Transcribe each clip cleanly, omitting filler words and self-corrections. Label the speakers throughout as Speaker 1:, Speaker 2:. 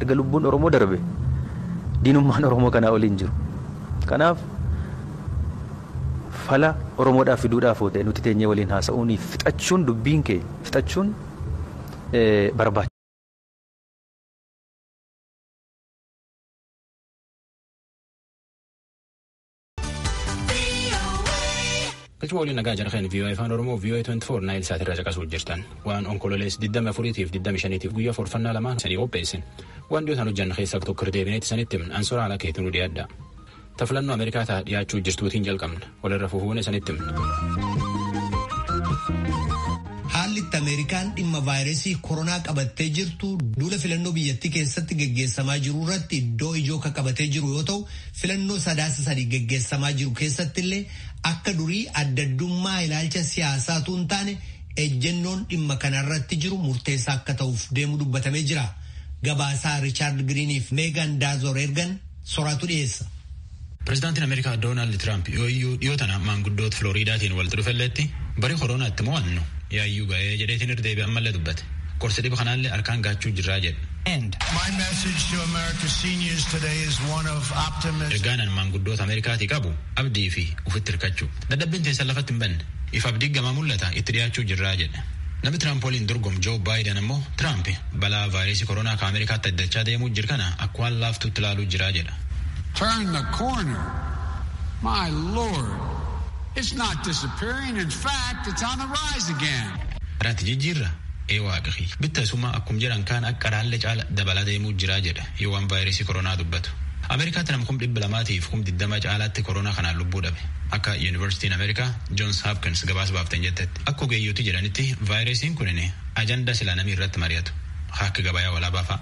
Speaker 1: erga lubbuun Oromoo darbe diinummaan Oromoo kana waliin jiru. Kanaaf fala Oromoodhaaf fiduudhaaf ta'e nuti teenyee waliin haasa'uun fixachuun dubbiin kee fixachuun barbaachisaadha.
Speaker 2: Kalchuma waliin nagaa jara kan VOA afaan Oromoo VOA 24 Naayil Saatirraa caqasuuf jirtan waan onkololees 24tiif 25tiif guyyaa forfannaa lamaan sanii qopheessin waan dhiyootaan hojjanna keessaa tokko deebineetti sanitti himna ansora haala keetiin nu dhiyaadha. Tafilannoo Ameerikaa ta'a dhiyaachuu jirtuutiin jalqabna walirra fufuun sanitti himna.
Speaker 3: Haalli Ameerikaan dhimma vaayirasii koronaa qabattee jirtu duula filannoo biyyattii keessatti geggeessamaa jiru irratti iddoo ijoo kan qabatee jiru yoo ta'u filannoo sadaasa sadii geggeessamaa jiru keessatti illee akka durii addaddummaa ilaalcha siyaasaatu hin taane ejjennoon dhimma kanarratti jiru murteessaa akka ta'uuf deemu dubbatamee jira. Gabaasaa Riichaard Giriiniif Meegan Daazoor ergan soraatu dhiyeessa.
Speaker 2: Pireezidaantiin Ameerikaa Doonaald Tiraamp yoo dhiyootana maanguddoota Filooriidaatiin walitti dhufelleetti barii koronaatti mo'annu yaayyuu ga'ee jedheetiin irdeebi ammallee dubbate. Korsi dhiba kanaallee harkaan gaachuu jirraa jedhe. Ergaanan maanguddoota Ameerikaatii qabu abdii fi ufitti hirkachuu. Dadhabbiin teessan lafatti hin banne. If abdii gamaa mul'ata itti dhiyaachuu jirraa jedhe. Namni Tiraamp waliin dorgomu Joo Baayiden ammoo Tiraamp balaa vaayirasii koronaa ka Ameerikaatti addachaa deemuu jiru kana akka waan laaftuutti ilaaluu jiraa jedha.
Speaker 4: Turn the corner. My Lord. It's not disappearing. In fact, it's on the rise again.
Speaker 2: Raati jijjiirra waaqi bittasuma akkum jedhan kaan akka raallee caala dabalaa deemuu jiraa jedha yoo waan vaayirasii koronaa dubbatu. Ameerikaatti nama 200,000 fi 20 caalaatti koronaa kanaan lubbuu dhabe. Akka Yuunivarsiitiin Ameerikaa Joons Hopkins gabaasa baaftan jettetti akka ogeeyyooti jedhanitti vaayirasiin kunin ajandaa silaa namii irratti mari'atu. Akka gabayaa walaabaa fa'a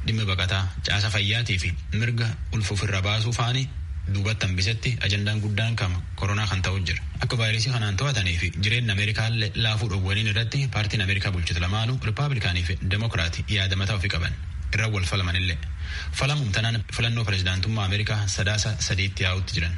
Speaker 2: dhimma baqataa caasa fayyaatii fi mirga ulfuufirra baasuu fa'anii duubatti hambisetti ajandaan guddaan kama koronaa kan ta'u jira. Akka vaayirasii kanaan to'atanii fi jireenya Ameerikaallee laafuu dhowwaniin irratti paartiin Ameerikaa bulchitu lamaanuu Rippaabilikaanii fi Demokiraatii yaada mataa ofii qaban irra wal falamanillee. Falamuun tanaan filannoo pireezidaantummaa Ameerikaa sadaasa sadiitti yaa'utti jiran.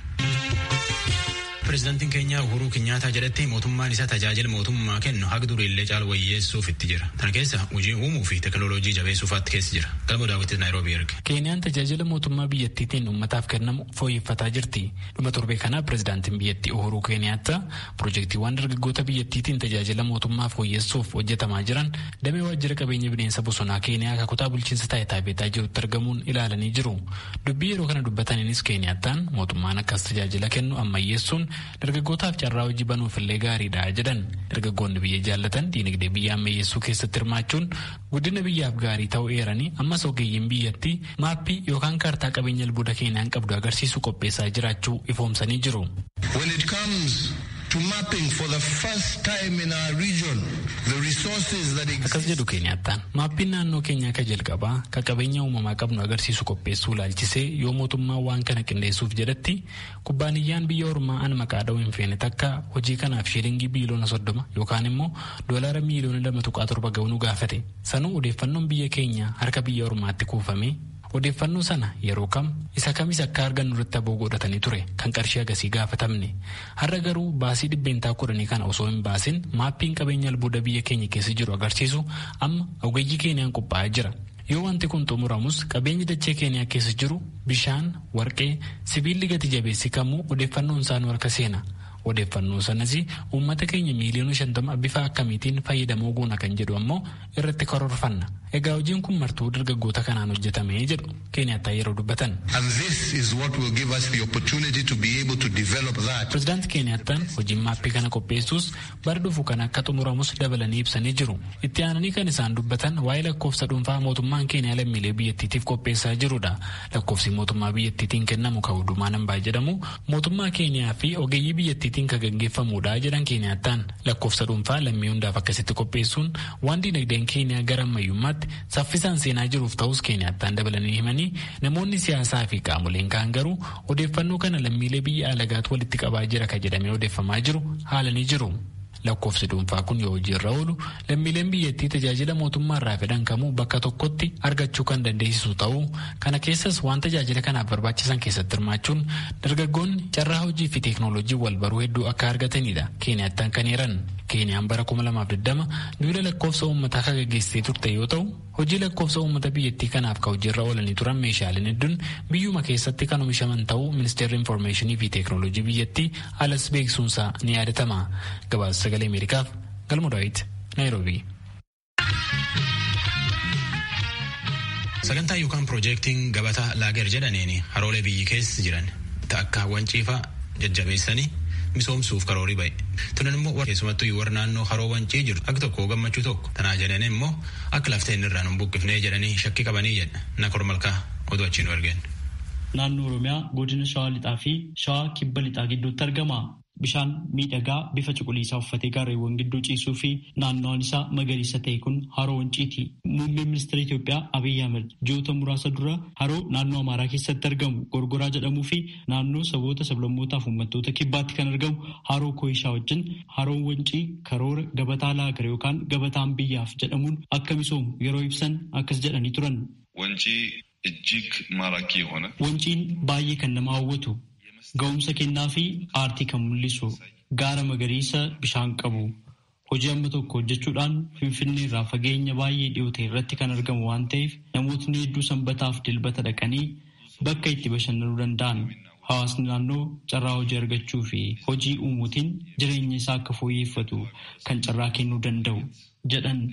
Speaker 2: Pireezidaantiin keenya Uhuruu Kinyaataa jedhatti mootummaan isaa tajaajila mootummaa kennu haga duriillee caala wayyeessuuf itti jira. Tana keessa hojii uumuu fi teekinooloojii jabeessuufaatti keessa jira. Galma daawwitti Naayiroobii erge.
Speaker 5: Keeniyaan tajaajila mootummaa biyyattiitiin uummataaf kennamu fooyyeffataa jirti. Dhuma torbee kana pireezidaantiin biyyattii Uhuruu Kinyaataa piroojeektiiwwan dargaggoota biyyattiitiin tajaajila mootummaa fooyyessuuf hojjetamaa jiran damee waajjira qabeenya bineensa bosonaa Keeniyaa akka kutaa bulchiinsa taayitaa beetaa jirutti argamuun ilaalanii jiru. Dubbii yeroo kana dubbataniinis Keeniyaataan mootummaan akkas tajaajila kennu ammayyeessuun dargaggootaaf carraa hojii banuuf illee gaariidha jedhan. Dargaggoonni biyya jaallatan diinagdee biyya ammayyeessuu keessatti hirmaachuun guddina biyyaaf gaarii ta'uu eeranii ammas ogeeyyiin biyyattii maappii yookaan kaartaa qabeenya albuuda Keeniyaan qabdu agarsiisu qopheessaa jiraachuu ifoomsanii jiru.
Speaker 6: To mapping for the first time in our region the resources that exist.
Speaker 5: Akkas jedhu Keeniyaataan maappiin naannoo keenyaa ka jalqabaa ka qabeenya uumamaa qabnu agarsiisu qopheessuu laalchisee yoo mootummaa waan kana qindeessuuf jedhatti kubbaaniyyaan biyya ormaa an maqaa dha'uu hin feene takka hojii kanaaf shiilingii biiliyoona 30 yookaan immoo doolaara miiliyoona 2.7 ga'uu gaafate. Sanuu odeeffannoon biyya keenya harka biyya ormaatti kuufame. Odeeffannoo sana yeroo kam isa kamis akka argannu irratti aboo godhatanii ture kan qarshii agasii gaafatamne. Har'a garuu baasii dhibbeentaa 10 kana osoo hin baasin maappiin qabeenya albuuda biyya keenya keessa jiru agarsiisu amma ogeeyyii Keeniyaan qophaa'aa jira. Yoo wanti kun xumuramus qabeenyi dachee Keeniyaa keessa jiru bishaan, warqee, sibiilli gati jabeessi kamuu odeeffannoon isaanii harka seena. Odeeffannoo sanas uummata keenya miiliyoona 50 bifa akkamiitiin fayyadamoo goona kan jedhu ammoo irratti karoorfanna. Egaa hojiin kun martuu dargaggoota kanaan hojjetamee jedhu Keeniyaataa yeroo dubbatan.
Speaker 6: And this is what will give us the opportunity to be able to develop that.
Speaker 5: Pireezidaantii Keeniyaataan hojiin maappii kana qopheessuus bara dhufu kana akka xumuramus dabalanii ibsanii jiru. Itti aananii kan isaan dubbatan waa'ee lakkoofsa dhuunfaa mootummaan Keeniyaa lammiilee biyyattiitiif qopheessaa jirudha. Lakkoofsi mootummaa biyyattiitiin kennamu ka'uudumaa nambaa jedhamu mootummaa Keeniyaa fi ogeeyyii biyyattiitiin kan gaggeeffamudha jedhan Keeniyaataan. Lakkoofsa dhuunfaa lammii hundaaf akkasitti qopheessuun waan dinagdeen Keeniyaa gara ammayyummaatti saffisaan seenaa jiruuf ta'us Keeniyaataan dabalanii himanii namoonni siyaasaa fi qaamoleen kaan garuu odeeffannoo kana lammiilee biyya alagaatu walitti qabaa jira ka jedhamee odeeffamaa jiru haalanii jiru. Lakkoofsi dhuunfaa kun yoo hojiirra oolu lammiileen biyyattii tajaajila mootummaa irraa fedhan kamuu bakka tokkotti argachuu kan dandeessisu ta'uu kana keessas waan tajaajila kanaaf barbaachisan keessatti hirmaachuun dargaggoonni carraa hojii fi teeknooloojii wal baruu hedduu akka argatanidha Keeniyaataan kan eeran. Keeniyaan bara 2020 duula lakkoofsa uummataa kan gaggeessitee turte yoo ta'u, hojii lakkoofsa uummata biyyattii kanaaf kan hojiirra oolanii turan meeshaaleen hedduun biyyuma keessatti kan oomishaman ta'uu Ministeerri Infoormeeshinii fi Teekinooloojii biyyattii alas beeksisuunsaa ni yaadatama. Gabaasa Sagalee Ameerikaaf Galmoo Daawit, Naayiroobii.
Speaker 2: Sagantaa yookaan piroojeektiin gabataa laager jedhaniini haroolee biyyi keessa jiran akka wanciifaa jajjabeessanii misoomsuuf karoorii ba'e. Tunan immoo keessumattuu warra naannoo haroo wancii jiru akka tokko gammachuu tokko. Tanaa jedhanii immoo akka lafteen irraan hin buqqifnee jedhanii shakkii qabanii jedha. Nakor Malkaa oduu achiin argeen.
Speaker 7: Naannoo Oromiyaa godina Shawaa Lixaa fi Shawaa Kibba Lixaa gidduutti argama. Bishaan miidhagaa bifa cuquliisaa uffatee gaarreewwan gidduu ciisuu fi naannoon isaa magariisa ta'e kun haroo wanciiti. Muummeen ministeera Itoophiyaa Abiyyi Ahmed ji'oota muraasa dura haroo naannoo Amaaraa keessatti argamu Gorgoraa jedhamuu fi naannoo saboota sablammootaa fi uummattoota kibbaatti kan argamu haroo Kooyishaa wajjin haroon wancii karoora gabataa laagar yookaan gabataan biyyaaf jedhamuun akka misoomu yeroo ibsan akkas jedhanii turan.
Speaker 8: እጅግ ማራኪ የሆነ
Speaker 7: ወንጪን baay'ee kan nama hawwatu ga'umsa kennaa fi aartii kan mul'isu gaara magariisa bishaan qabu hojii amma tokko hojjechuudhaan Finfinnee irraa fageenya baay'ee dhiyoo ta'e irratti kan argamu waan ta'eef namootni hedduu sanbataaf dilbata dhaqanii bakka itti bashannanuu danda'an hawaasni naannoo carraa hojii argachuu fi hojii uumuutiin jireenya isaa akka fooyyeffatu kan carraa kennuu danda'u jedhan.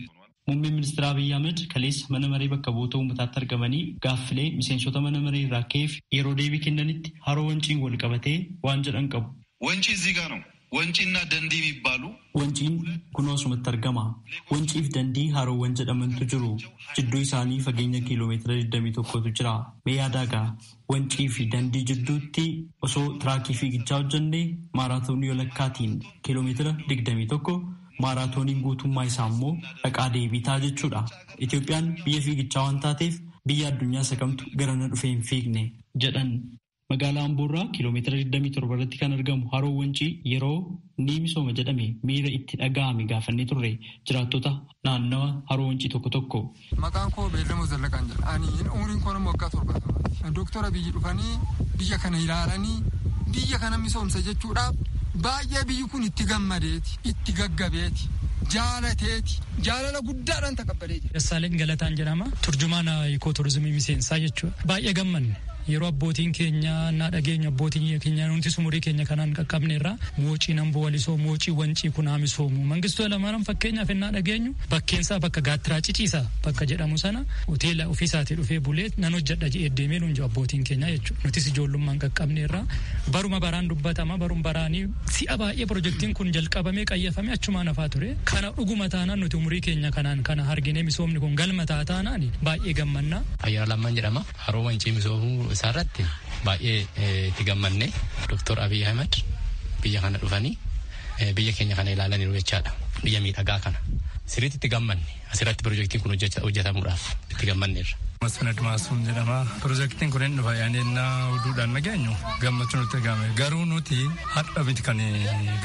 Speaker 7: Muummeen ministeera Abiyyi Ahmed kaleessa mana maree bakka bu'oota uummataatti argamanii gaaffilee miseensota mana maree irraa ka'eef yeroo deebii kennanitti haroo wanciin wal qabatee waan jedhan qabu.
Speaker 8: Wancii እዚህ ጋር ነው ወንጪና ደንዲ የሚባሉ
Speaker 7: wanciin kunoo asumatti argama. Wanciif dandii haroowwan jedhamantu jiru. Jidduu isaanii fageenya kiiloomeetira 21tu jira. Beeyyaadaagaa wancii fi dandii jidduutti osoo tiraakii fiigichaa hojjannee maaraatoonii walakkaatiin kiiloomeetira 21 maaraatooniin guutummaa isaa immoo dhaqaa deebiitaa jechuudha. Itoophiyaan biyya fiigichaa waan taateef biyya addunyaa sakamtu garana dhufee hin fiigne jedhan. Magaalaa Amboorraa kiiloomeetira 27 irratti kan argamu haroo wancii yeroo ni misooma jedhame miira itti dhaga'ame gaafannee turre jiraattota naannawa haroo wancii tokko tokko.
Speaker 9: Maqaan koo Beellamoo Zallaqaan jedha. Ani umriin koo nama waggaa 70. Dooktora biyyi dhufanii biyya kana ilaalanii biyya kana misoomsa jechuudhaaf baay'ee biyyi kun itti gammadeeti, itti gaggabeeti, jaalateeti, jaalala guddaadhaan taqabbalee jira.
Speaker 10: Dassaaleen Galataan jedhama. Turjumaana ikooturizimii miseensaa jechuudha. Baay'ee gammanne. Yeroo abbootiin keenya naa dhageenya abbootiin keenya nuti sumurii keenya kanaan qaqqabne irraa moocii namboo walisoo moocii wancii kun misoomu mangistuu lamaaran fakkeenyaaf innaa dhageenyu bakkeensaa bakka gaattiraa ciciisaa bakka jedhamu sana hoteela ofiisaatii dhufee bulee nan hojjedha jedhee deemee nuun abbootiin keenya jechuudha. Nutis ijoollummaan qaqqabne irraa baruma baraan dubbatama barum baraanii si'a baay'ee pirojektiin kun jalqabamee qayyafamee achumaan hafaa ture. Kana dhuguma taanaan nuti umurii keenya kanaan kana arginee misoomni kun galma taataanaan baay'ee gammannaa.
Speaker 11: Ayyaana Lammaan jedhama. Haroo wancii misoomuu isaarratti baay'ee itti gammanne Dr. Abiyyi Ahmed biyya kana dhufanii biyya keenya kana ilaalanii jechaadha. Biyya miidhagaa kana sirriitti itti gammanne asirratti pirojektiin kun hojjetamuudhaaf itti gammanneerra.
Speaker 12: Masnad Maasuun jedhama. Pirojektiin kun hin dhufa yaanennaa oduudhaan nageenyu gammachuun nutti dhagahame. Garuu nuti har'a miti kan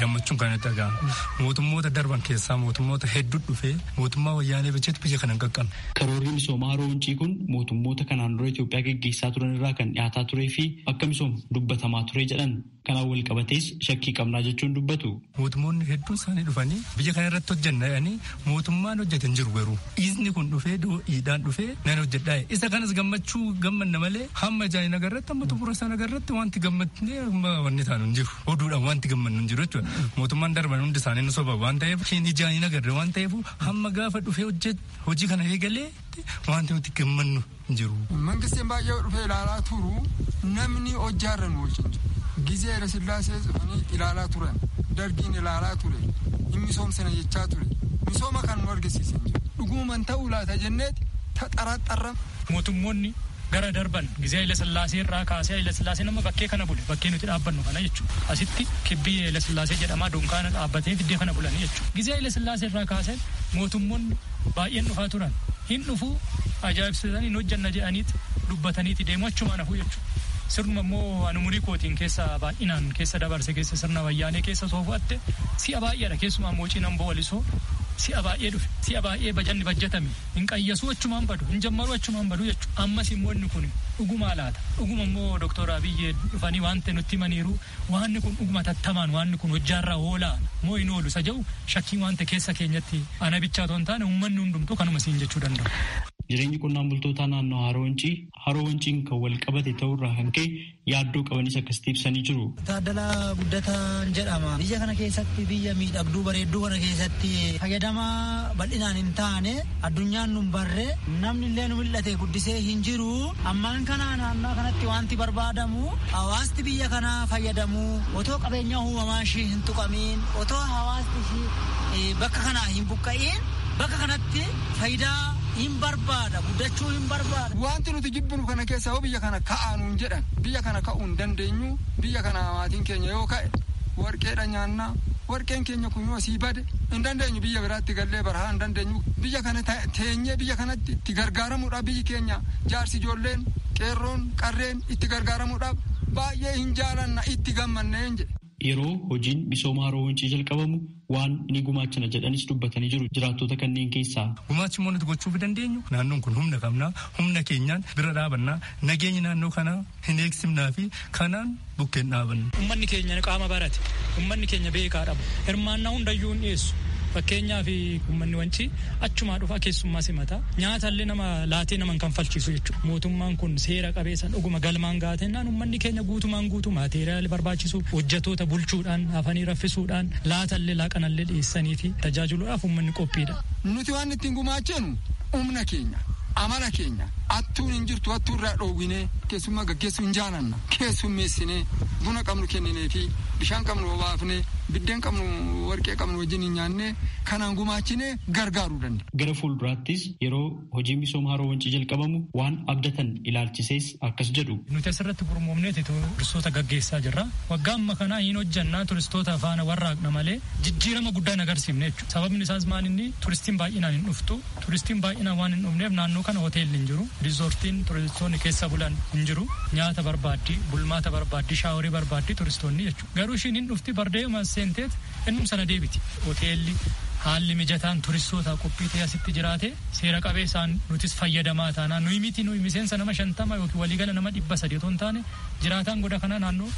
Speaker 12: gammachuun kan nutti dhagahame. Mootummoota darban keessaa mootummoota hedduu dhufee mootummaa wayyaanee bilcheetti biyya kana hin qaqqabne.
Speaker 7: Karoorri misoomaa haroo wancii kun mootummoota kanaan dura Itoophiyaa geggeessaa turan irraa kan dhiyaataa turee fi akka misoomu dubbatamaa ture jedhan. Kanaan wal qabatees shakkii qabnaa jechuun dubbatu.
Speaker 12: Mootummoonni hedduun isaanii dhufanii biyya kana irratti hojjenna jedhanii mootummaan hojjetan jiru garuu dhiisni kun dhufee dhiidhaan dhufee nan hojjedhaa isa kanas gammachuu gammanna malee hamma jaayina agarratti hamma xumura isaan agarratti wanti gammadnee wanni taanu hin jiru oduudhaan wanti gammannu hin jiru jechuudha. Mootummaan darban hundi isaanii nu soba waan ta'eef hin jaayina agarre waan ta'eef hamma gaafa dhufee hojii kana eegalee wanti nuti gammannu hin jiru.
Speaker 9: Mangistiin baay'ee dhufee ilaalaa turu namni hojjaarra nu wajjin jiru. Gizee Hayila Sillaasee dhufanii ilaalaa turan dargiin ilaalaa ture hin misoomsina jechaa ture misooma kan nu argisiisan jiru dhugumaan ta'uu laata jenneeti taxaraxarra.
Speaker 10: Mootummoonni gara darban Gizee Hayila Sillaasee irraa kaasee Hayila Sillaasee nama bakkee kana bule bakkee nuti dhaabbannu kana jechuudha. Asitti kibbii Hayila Sillaasee jedhamaa dunkaana dhaabbatee fiddee kana bulanii jechuudha. Gizee Hayila Sillaasee irraa kaasee mootummoonni baay'een dhufaa turan hin dhufuu ajaa'ibsiisanii hin hojjanna jedhaniiti dubbataniiti deemu achumaan hafuu jechuudha. sirnuma immoo ani umurii kootiin keessa baay'inaan keessa dabarse keessa sirna wayyaanee keessa soofatte si'a baay'eedha keessumaa moocii nan bo'olisoo si'a baay'ee dhufe si'a baay'ee bajanni bajjatame hin qayyasuu achumaan badu hin jammaruu achumaan badu jechuudha ammas immoo inni kun dhugumaa laata dhuguma immoo Dr. Abiy dhufanii wanta nutti maniiru waanni kun dhuguma tattamaan waanni kun hojjaarraa oolaa moo hin oolu isa jedhu shakkiin wanta keessa keenyatti ana bichaa toon taane uummanni hundumtuu kanuma siin jechuu danda'u.
Speaker 7: Jireenyi qonnaan bultootaa naannoo Haroo Wanciin kan wal qabate ta'urraa kan ka'e yaaddoo qabanis akkasitti ibsanii jiru.
Speaker 13: Taaddalaa Guddataan jedhama. Biyya kana keessatti biyya miidhagduu bareedduu kana keessatti fayyadamaa bal'inaan hin taane addunyaan nun barre namni illee nu mul'ate guddisee hin jiru. Ammaan kana naannoo kanatti wanti barbaadamu hawaasti biyya kanaa fayyadamu otoo qabeenya uumamaa ishii hin tuqamiin otoo hawaasti ishii bakka kanaa hin buqqa'iin bakka kanatti faayidaa hin barbaada guddachuu hin barbaada.
Speaker 9: Wanti nuti jibbinu kana keessa hoo biyya kana ka'aanuun jedhan biyya kana ka'uu hin dandeenyu biyya kana maatiin keenya yoo ka'e warqeedha nyaannaa warqeen keenya kun yoo sii bade hin dandeenyu biyya biraatti gallee barahaa hin dandeenyu biyya kana teenyee biyya kanatti itti gargaaramuudhaaf biyyi keenya jaarsi ijoolleen qeerroon qarreen itti gargaaramuudhaaf baay'ee hin jaalanna itti gammanneen jedhe.
Speaker 7: Yeroo hojiin misooma Haroo Wancii jalqabamu waan ni gumaachana jedhanis dubbatanii jiru jiraattota kanneen keessaa.
Speaker 12: Gumaachi immoo nuti gochuu dandeenyu naannoon kun humna qabnaa humna keenyaan bira dhaabannaa nageenya naannoo kanaa hin eegsifnaa fi kanaan bukkeen dhaabanna.
Speaker 10: Uummanni keenya qaama barate uummanni keenya beekaa dhabu hirmaannaa hundayyuu hin dhiyeessu. Fakkeenyaa fi uummanni Wancii achumaa dhufa keessummaa simata nyaatallee nama laatee nama kan falchiisu jechuudha. Mootummaan kun seera qabeessan dhuguma galmaan gaatennaan uummanni keenya guutumaan guutuu maateeriyaalii barbaachisu hojjetoota bulchuudhaan hafanii raffisuudhaan laatallee laaqanallee dhiyeessanii fi tajaajiluudhaaf uummanni qophiidha.
Speaker 9: Nuti waan ittiin gumaachinu humna keenya amala keenya attuun hin jirtu attuurraa dhoowwinee keessummaa gaggeessuu hin jaalanna keessummeessinee buna qabnu kenninee fi bishaan qabnu obaafnee biddeen qabnu warqee qabnu wajjin hin nyaannee kanaan gumaachinee gargaaruu danda'a.
Speaker 7: Gara fuulduraattis yeroo hojii misooma Haroo Wancii jalqabamu waan abdatan ilaalchisees akkas jedhu.
Speaker 10: Nuti asirratti gurmoomneeti turistoota gaggeessaa jirra. Waggaa amma kanaa hin hojjannaa turistoota faana warraaqna malee jijjiirama guddaa hin agarsiifne jechuudha. Sababni isaas maal inni turistiin baay'inaan hin dhuftu. Turistiin baay'inaan waan hin dhufneef naannoo kana hoteelli hin jiru. Rizoortiin turistoonni keessa bulan hin jiru. Nyaata barbaaddi, bulmaata barbaaddi, shaaworii barbaaddi turistoonni jechuudha. Garuu ishiin hin dhufti bardeema seenteet innum sana deebiti. Hoteelli haalli mijataan turistoota qophii ta'e asitti jiraate seera qabeessaan nutis fayyadamaa taanaan nuyi miti nuyi miseensa nama 50 yookiin waliigala nama 100 otoo hin taane jiraataan goda kana naannoo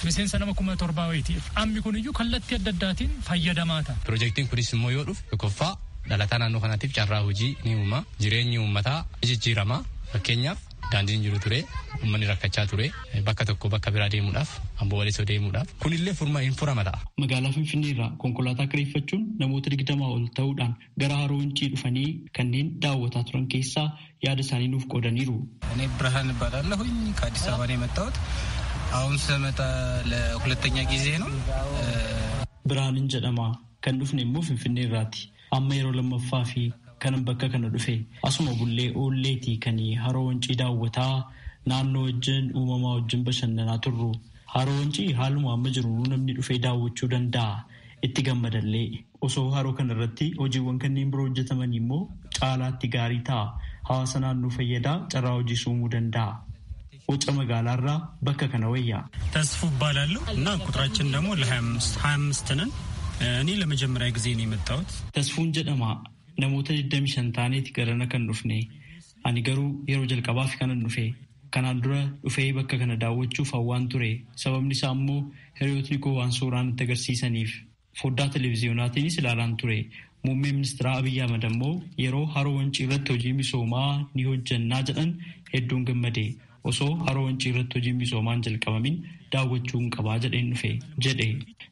Speaker 10: miseensa nama 7,000 wayiiti. Ammi kuniyyuu kallattii adda addaatiin fayyadamaa ta'a.
Speaker 11: Piroojeektiin kunis immoo yoo dhufu tokkoffaa dhalataa naannoo kanaatiif carraa hojii ni uuma jireenyi uummataa jijjiirama fakkeenyaaf daandiin jiru ture uummanni rakkachaa ture bakka tokko bakka biraa deemuudhaaf amboo walisoo deemuudhaaf kunillee hin furama ta'a.
Speaker 7: Magaalaa Finfinnee irraa konkolaataa kireeffachuun namoota 20 ol ta'uudhaan gara Haroo Wancii dhufanii kanneen daawwataa turan keessaa yaada isaanii nuuf qoodaniiru.
Speaker 14: እኔ ብርሃን እባላለሁኝ ከአዲስ አበባ ነው የመጣሁት አሁን ስመጣ ለሁለተኛ ጊዜ ነው።
Speaker 7: ብርሃንን jedhama kan dhufne immoo Finfinnee irraati. Amma yeroo lammaffaa fi kanan bakka kana dhufe asuma bullee oolleetii kan Haroo Wancii daawwataa naannoo wajjin uumamaa wajjin bashannanaa turru. Haroo Wancii haaluma amma jiru namni dhufee daawwachuu danda'a. Itti gammadallee osoo haroo kana irratti hojiiwwan kanneen biroo hojjetaman immoo caalaatti gaarii ta'a. Hawaasa naannoo fayyadaa carraa hojii uumuu danda'a. Wuca magaalaarraa bakka kana wayyaa.
Speaker 15: ተስፉ እባላለሁ እና ቁጥራችን ደግሞ ለ25 ነን። እኔ ለመጀመሪያ ጊዜ ነው የመጣሁት።
Speaker 7: ተስፉን jedhama namoota 25 taaneeti garana kan dhufne. Ani garuu yeroo jalqabaaf kanan dhufe. Kanaan dura dhufee bakka kana daawwachuuf hawwaan ture. Sababni isaa immoo hiriyootni koo waan suuraan itti agarsiisaniif foddaa televiziyoonaatiin ilaalaan ture. Muummee ministeera Abiy Ahmed immoo yeroo Haroo Wancii irratti hojii misoomaa ni hojjannaa jedhan hedduun gammade. Osoo Haroo Wancii irratti hojii misoomaan jalqabamin daawwachuun qabaa jedheen dhufe jedhe.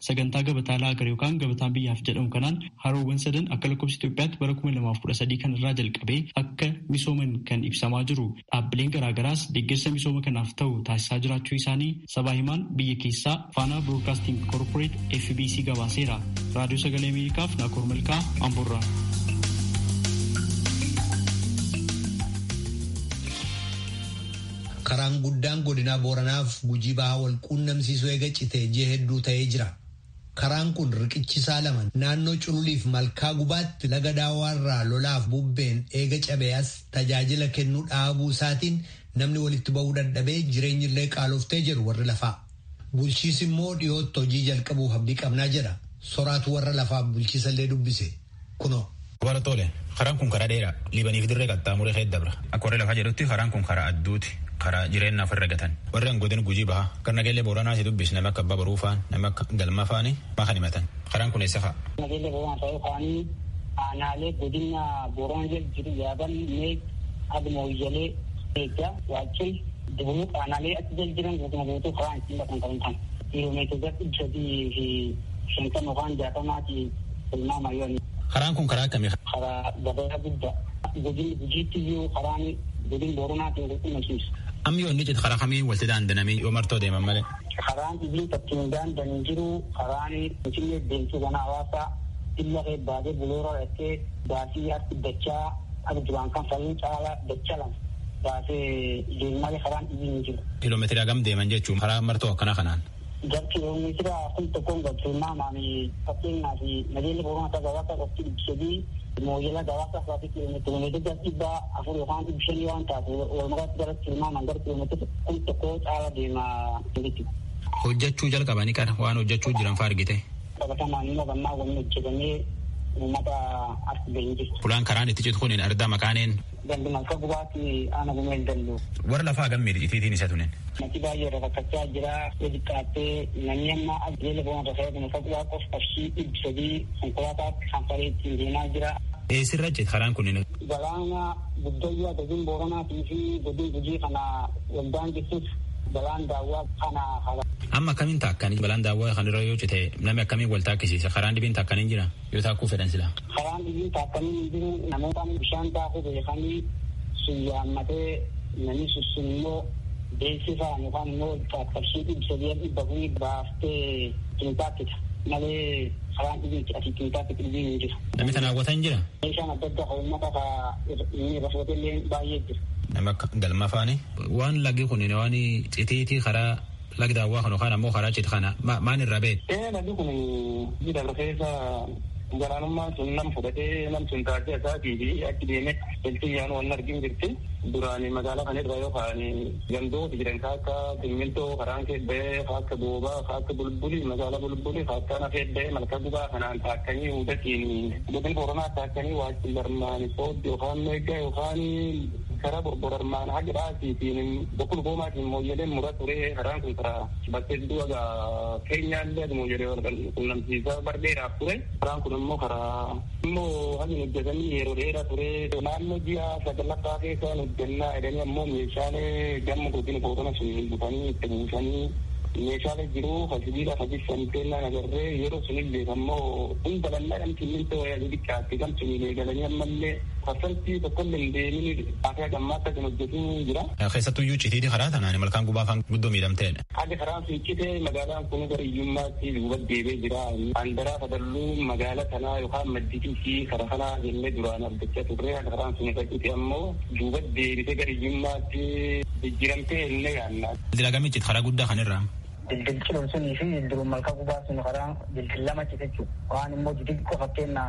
Speaker 7: Sagantaa gabataa laagar yookaan gabataan biyyaaf jedhamu kanaan haroowwan sadan akka lakkoofsa Itoophiyaatti bara 2013 kanarraa jalqabee akka misooman kan ibsamaa jiru. Dhaabbileen garaagaraas deeggarsa misooma kanaaf ta'u taasisaa jiraachuu isaanii sabaa himaan biyya keessaa Faanaa Broadcasting Corporate FBC gabaaseera. Raadiyoo Sagalee Ameerikaaf Naakoor Malkaa Amboorraa.
Speaker 3: Karaan guddaan godina Booranaaf Gujii Bahaa wal quunnamsiisuu eega citee ji'a hedduu ta'ee jira. Karaan kun riqichisaa lama naannoo Cululiif Malkaa Gubaatti laga Daawaarraa lolaaf bubbeen eega cabeeyas tajaajila kennuu dhaabuu isaatiin Namni walitti ba'uu dadhabee jireenyillee qaaloftee jedhu warri lafaa. Bulchiisi immoo dhiyootti hojii jalqabuuf abdii qabnaa jedha. Soraatu warra lafaaf bulchiisallee dubbise. Kunoo.
Speaker 2: Barattoole karaan kun karaa dheeraa liibaniif dirree qaxxaamuree heddabra. Akka warri lafaa jedhutti karaan kun karaa adduuti. Karaa jireenyaaf irra gatan. Warri hangootni gujii baha. Kan nageellee booranaa si dubbis nama akka abbaa baruu faan nama akka galma faani maakan himatan. Karaan kun eessa fa'a?
Speaker 16: Nageellee booranaa ta'uu faanii aanaalee godina booranaa jiru yaaban mee aduma wayyalee eeggaa waachii dibuluu aanaalee achi jiran guutuma guutuu karaan ittiin bakka hin qaban. Kiiloomeetira 350 yookaan 60 tilmaama yooni.
Speaker 2: Karaan kun karaa akkamii?
Speaker 16: Karaa gabaa guddaa. Godin gujiitti iyyuu karaan godin booranaatiin qulqulleessu.
Speaker 2: Amma yoo inni karaa kamii walitti daandanamee yoo martoo deeman malee?
Speaker 16: Karaan ibliin ittiin daandanii jiru karaan finfinnee deemtuu kana hawaasaa illa baatee buloora dhattee baasii harki dachaa akka duraan kan faluu caalaa dacha lama baasee deemalee karaan ibliin jiru.
Speaker 2: Kiiloomeetira hagam deeman jechuun karaa martoo akkanaa kanaan?
Speaker 16: Kiiloomeetira kun tokkoon galchuumaamaami fakkeenyaaf nageenya booranaa gabaasa qofti ibsadii mooyela gabaasa fa'aati kiiloomeetira dhibbaa afur yookaan 500 waan taatu walmakaatti gara tilmaamaan gara kiiloomeetira kun tokko caala deemaa jechuudha.
Speaker 2: Hojjechuu jalqabanii qara waan hojjechuu jiran fa'aa argite.
Speaker 16: Qabatamaan immoo gammaa wanni hojjetamee uummata as gahee jirtu.
Speaker 2: Fulaan karaan itti citu kun ardaa maqaaneen.
Speaker 16: Ganduma akka gubaatti aana gumeel dallu.
Speaker 2: Warra lafaa gammee itiitiin isa tunen.
Speaker 16: Mati baay'ee rakkachaa jira. Wedi qaattee namni amma ajjeela boona fayyadamu akka gubaa qof qarshii 300 konkolaataatti hanfaree ittiin deemaa jira.
Speaker 2: Eessirra jette karaan kunneen?
Speaker 16: Galaana guddayyaa godin booranaatii fi godin gujii kana waldaan jirtus balaan daawwaa kana hala.
Speaker 2: Amma akkamiin taakkanii balaan daawwaa kanarra yoo cite namni akkamiin wal taakkisiisa? Karaan dhibiin taakkanii jira yoo taakkuu fedhan sila?
Speaker 16: Karaan dhibiin taakkanii jiru namoota bishaan daakuu beekanii siyyaammatee namni sun immoo beeksifaan yookaan immoo qarshii 300 baaftee qinxaattita malee karaan dhibiin asii qinxaatti dhibiin hin jiru.
Speaker 2: Namni kana hawwatan jira?
Speaker 16: Meeshaan adda addaa uummata inni rafootillee baay'ee jira.
Speaker 2: Nama akka galma faani waan lagi kun waan citiitii karaa lagi daawwaa kan yookaan ammoo karaa citi kana maan irraa beektu?
Speaker 17: Lagi kun jidha keessa galaanummaan sun nam fudhatee nam sun taatee isaatii fi achi deemee iltiyyaan waan argin jirti. Duraan magaalaa kanarra yookaan gandoota jiran akka Simmintoo karaan keebbee akka Boobaa akka Bulbuli magaalaa Bulbuli akka Nafeeddee malka gubaa kanaan taakkanii hudatiin godin Booranaa taakkanii waajjii barmaani sooddi yookaan meeggaa yookaan karaa borborarmaan haga dhaasiitiin bokkul boomaatiin mooyyeleen mura turee karaan kun karaa bakkee du'a keenyaallee mooyyelee wal qunnamsiisaa bardheeraaf ture. Karaan kun immoo karaa immoo hagi hojjetanii yeroo dheeraa ture naannoo ji'a sagalaffaa keessaa hojjennaa jedhanii ammoo meeshaalee gamma godina Boorana sun dhufanii itti buusanii meeshaalee jiru hasibiidhaaf hajjisan kennaan agarree yeroo sunillee ammoo hunda bal'aadhaan Simmintoo wayyaa xiqqaatti gamsuun galanii ammallee parsantii tokkollee hin deemin akka gammaatti kan hojjetu jira.
Speaker 2: Keessattuyyuu citiitii karaa tanaan malkaan gubaa faan guddoo miidhamteedha.
Speaker 17: Haalli karaan sun citee magaalaan kun gara iyyummaatti duuba deebee jira. Andaraa fadalluu magaalaa kanaa yookaan madditii fi karaa kanaa jennee duraan argachaa turre karaan sun irra cite ammoo duuba deebitee gara iyyummaatti jijjiiramtee illee yaannaa.
Speaker 2: Dilagamichi karaa guddaa kanirraa.
Speaker 16: Dildilchiloon sunii fi dildiluun malkaa gubaa sun karaa dildil lama cite jechuudha. Waan immoo xixiqqoo fakkeenyaa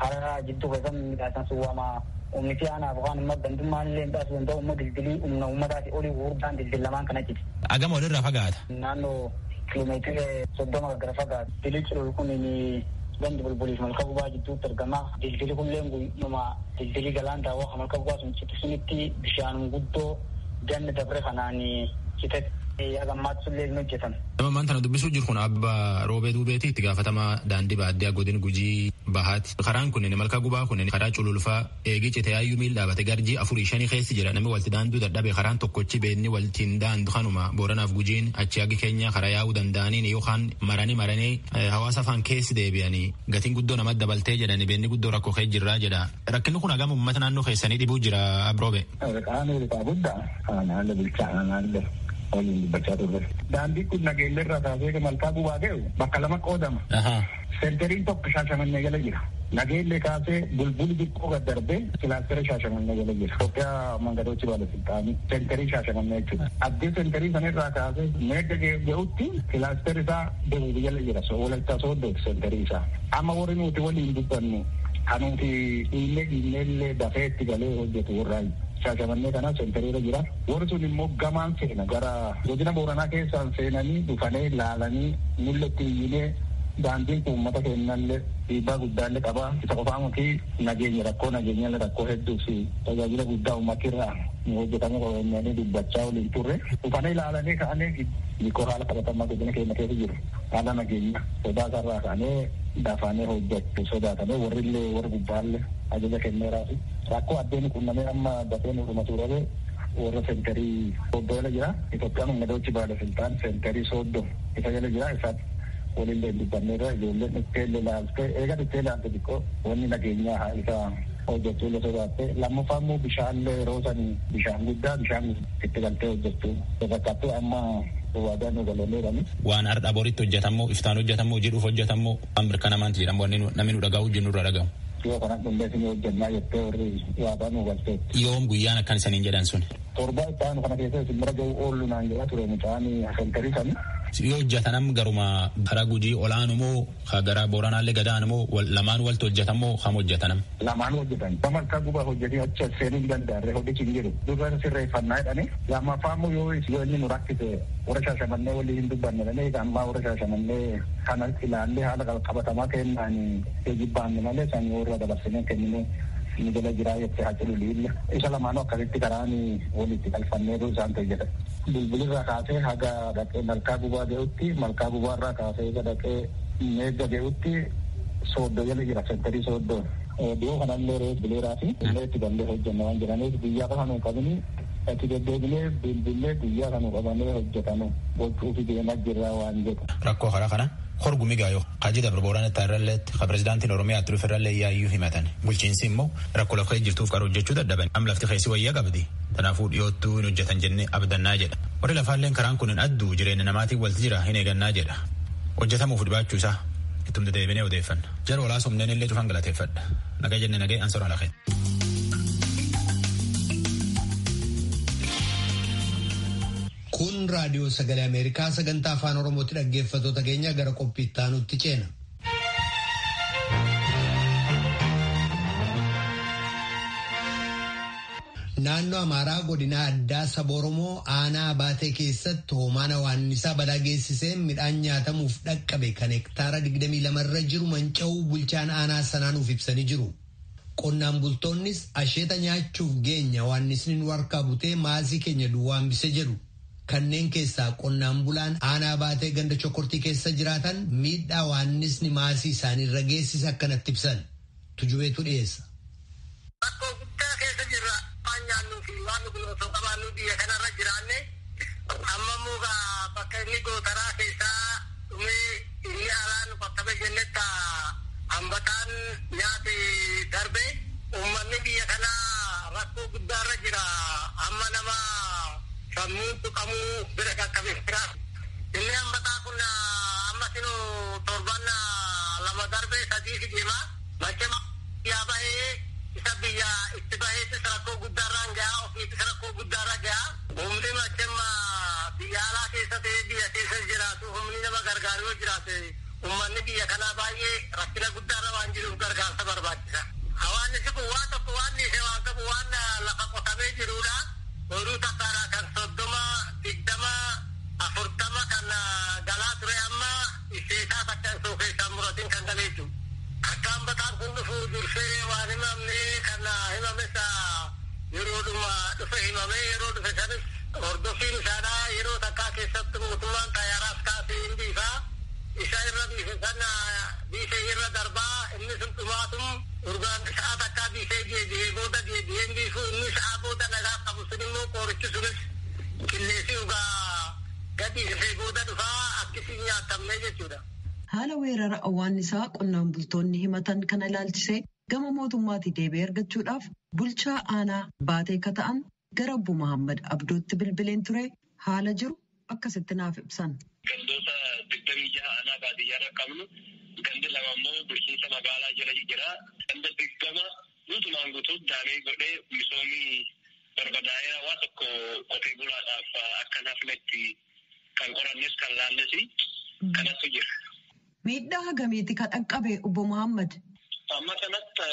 Speaker 16: karaa jidduu keessatti midhaasan sun waama uumniti aanaaf waan immoo dandummaan illee midhaasu danda'u immoo dildilii humna uummataati olii gurguddaan dildil lamaan kana cite.
Speaker 2: Agama walirraa fagaata?
Speaker 16: Naannoo kiiloomeetira 30 gara fagaata. Dildilchiloon kun gandi bulbuliif malka gubaa jidduutti argama. Dildili kunillee guyyuma dildilii galaan daawwaa malka gubaa sun citu sunitti bishaan guddoo ganna dabre kanaan cite. Agammaatti sullee hin hojjetan.
Speaker 2: Nama maanta dubbisuu jiru kun Abba Roobee Duubeeti itti gaafatamaa daandii baadiyyaa godina Gujii Bahaati. Karaan kunneen malkaa gubaa kunneen karaa cululfaa eegii citee hayyuu miil dhaabate garjii 4-5 keessi jira namni walti daanduu dadhabe karaan tokkochi beenni waltiin daandu kanuma Booranaaf Gujiin achi hagi keenya karaa yaa'uu danda'aniin yookaan maranii hawaasa afaan keessi deebi'anii gatiin guddoo namatti dabaltee jedhani beenni guddoo rakkoo kee jirraa jedha. Rakkinni kun hagam uummata naannoo keessanii dhibuu jira Abroobe.
Speaker 17: waliin dubbachaa turre. Daandii kun nageellerraa taasee malkaa gubaa ga'u bakka lama qoodama. Seentariin tokko Shaashamannee jala jira. Nageellee kaasee bulbuli xiqqoo gad darbee kilaastera Shaashamannee jala jira. Itoophiyaa mangadochi baalasiltaanii seentarii Shaashamannee jechuudha. Addee seentarii sanarraa kaasee meedda ga'utti kilaastera isaa deebiin jala jira. Walaayittaa sooddooti seentarii isaa. Amma warri nuti waliin dubbannu kanuuti illee dafee itti galee hojjetu warraayi.
Speaker 16: shaashamannee kana seentariirra jira. Warri sun immoo gamaan seena gara godina Booranaa keessaan seenanii dhufanii laalanii mul'atti iyyinee daandiin kun uummata keenyallee dhiibbaa guddaallee qaba. Isa qofaa fi nageenya rakkoo hedduu fi tajaajila guddaa uummatirraa hojjetamee qabamanii dubbachaa waliin turre. Dhufanii ilaalanii ka'anii hiikoo haala qabatamaa godina keenya keessa jiru. Haala nageenya sodaa sarraa ka'anii dafaanee hojjechuu sodaatanii warri gubbaallee ajaja kenneeraa fi rakkoo addeen qunnamee amma dafee nuruma turare warra seentarii Sooddoo jala jira. Itoophiyaan uummatoochi baalasiltaan seentarii Sooddoo isa jala jira. Isaatti walillee dubbanneerra ijoolleen dhufteellee laaltee eega dhuftee laalte xiqqoo wanni nageenyaa haa isa hojjechuu illee sodaatte. Lammaffaa immoo bishaanlee yeroo sanii bishaan guddaa bishaan itti galtee hojjechuu fakkaattuu amma waadaan nu galoleerani.
Speaker 2: Waan har'a boritti hojjetamoo iftaan hojjetamoo jedhuuf hojjetamoo waan mirkanamaan jedhamu wanni namni nu dhagahu jennu irra dhagahu.
Speaker 16: Yoo kana qindeessanii hojjennaa jettee warri waadaan nu galtee.
Speaker 2: Yoom guyyaan akkan isaniin jedhan sun.
Speaker 16: Torbaa itti aanu kana keessa isin bira ga'u oollu naan jedhaa ture mucaan seentarii sanii.
Speaker 2: Yoo hojjetanam garuma karaa Gujii olaanu moo gara Booranaallee gadaanu moo lamaan waltu hojjetamoo kam hojjetanam?
Speaker 16: Lamaan hojjetan. Samarkaa gubaa hojjetee achi seenuu danda'arree hojjechi hin jiru. Duraan sirreeffannaa jedhanii lammaffaa immoo yoo inni nu rakkise warra shaashamannee walii hin dubbanne malee ammaa warra shaashamannee kana ilaallee haala qabatamaa kennaan jibbaanne malee san warra dabarsinee kennine ni jala jiraa jettee haa jedhu liilla. Isa lamaanuu akkasitti karaan walitti galfanneetu isaan hojjetan. Bilbilirraa kaasee haga dhaqee malkaa gubaa ga'utti malkaa gubaarraa kaasee dhaqee meegga ga'utti Sooddoo jala jira seentarii Sooddoo. Dhiyoo kanallee bileeraa fi illee itti dandee hojjenna waan jedhaniif biyyaa qofa nu qabini itti deddeebilee bilbilee biyyaa kan nu qabanee hojjetanu gochuufi deemaa jirra waan jedhu.
Speaker 2: Rakkoo karaa kana horgumi gaayoo kaajii dabra Booranatti irralleetti ka pirezidaantiin Oromiyaa itti dhufe irrallee yaayyuu himatan. Bulchiinsi immoo rakkoo lafa jirtuuf qaroo hojjechuu dadhaban. Am lafti keessi wayyaa qabdi. Kanaafuu dhiyoottuu hin hojjetan jennee abdannaa jedha. Warri lafaalleen karaan kun hin adduu jireenya namaatiin walti jira hin eegannaa jedha. Hojjetamuuf dhibaachuu isaa ittum dedeebinee odeeffanna. Jara olaas humneen illee cufan galateeffadha. Nagaa jenne nagee ansora lafee.
Speaker 3: Kun raadiyoo sagalee Ameerikaa sagantaa afaan Oromootti dhaggeeffattoota keenya gara qophii itti aanutti ceena. Naannoo Amaaraa godina addaa saba Oromoo aanaa baatee keessatti hoomaan hawaannisaa balaa geessisee midhaan nyaatamuuf dhaqqabe kan hektaara 22 irra jiru manca'uu bulchaan aanaa sanaa nuuf ibsanii jiru. Qonnaan bultoonnis asheeta nyaachuuf geenya hawaannisni nu harkaa butee maasii keenya duwwaa hambise jedhu. Kanneen keessaa qonnaan bulaan aanaa baatee ganda Chokortii keessa jiraatan miidhaa hawaannisni maasii isaanii irra geessise akkanatti ibsan. Tujubeetu dhiyeessa.
Speaker 18: Biyya kanarra jiraanne amma mugaa bakka inni gootaraa keessaa dhumee inni alaan bakka jennetta hambataan nyaate darbe uummanni biyya kanaa rakkoo guddaarra jira. Amma nama sammuu tuqamuu bira qaqqabeera. Inni hambataa kun amma sinu torban lama darbe sadii deema machama yaa bahee isa biyya itti baheetti rakkoo guddaarraan gahaa ofiitti rakkoo guddaarra gahaa. Humni machama biyya alaa keessa ta'ee biyya keessa jiraatu humni nama gargaaru yoo jiraate uummanni biyya kanaa baay'ee rakkina guddaarra waan jiruuf gargaarsa barbaachisa. Hawaasni kun waan tokko waan dhiisee waan qabu waan lafa qotamee jirudha. Horuu takkaadha kan 30, 20, 40 kan galaa ture amma isheetaa takka osoo keessaan muratiin kan galee jiru. Akka hambataan kun dhufu dursee waan himamne kan himamesa yeroodhuma dhufe himamee yeroo dhufe sanis hordofiin isaadhaa yeroo takkaa keessatti mootummaan xayyaaraas kaasee hin biifaa isa irra biife sana biifee irra darbaa inni sun dhumaatum urgaan sa'a takkaa biifee deebi'ee booda deebi'ee hin biifu inni sa'a booda nagaa qabu sun immoo qoorichi sunis qilleensii dhugaa gadi dhufee booda dhufaa akkasiin nyaatamne jechuudha.
Speaker 19: Haala weerara hawaannisaa qonnaan bultoonni himatan kana ilaalchisee gama mootummaatii deebi'ee argachuudhaaf bulchaa aanaa baatee akka ta'an gara Obbo Muhammad Abdootti bilbileen ture haala jiru akkasitti naaf ibsan.
Speaker 17: Gandoota 26 aanaa baadiyyaarra qabnu gandi lama immoo bulchiinsa magaalaa jala jira. Ganda 20 guutumaan guutuutti daamee godhee misoomii barbadaa'ee waa tokko qotee bulaadhaaf akka nafnetti kan qorannes kan laallesi kanatu jira.
Speaker 19: Miidhaa hagamiiti kan dhaqqabe Obbo Muhammad?
Speaker 17: Amma kanatti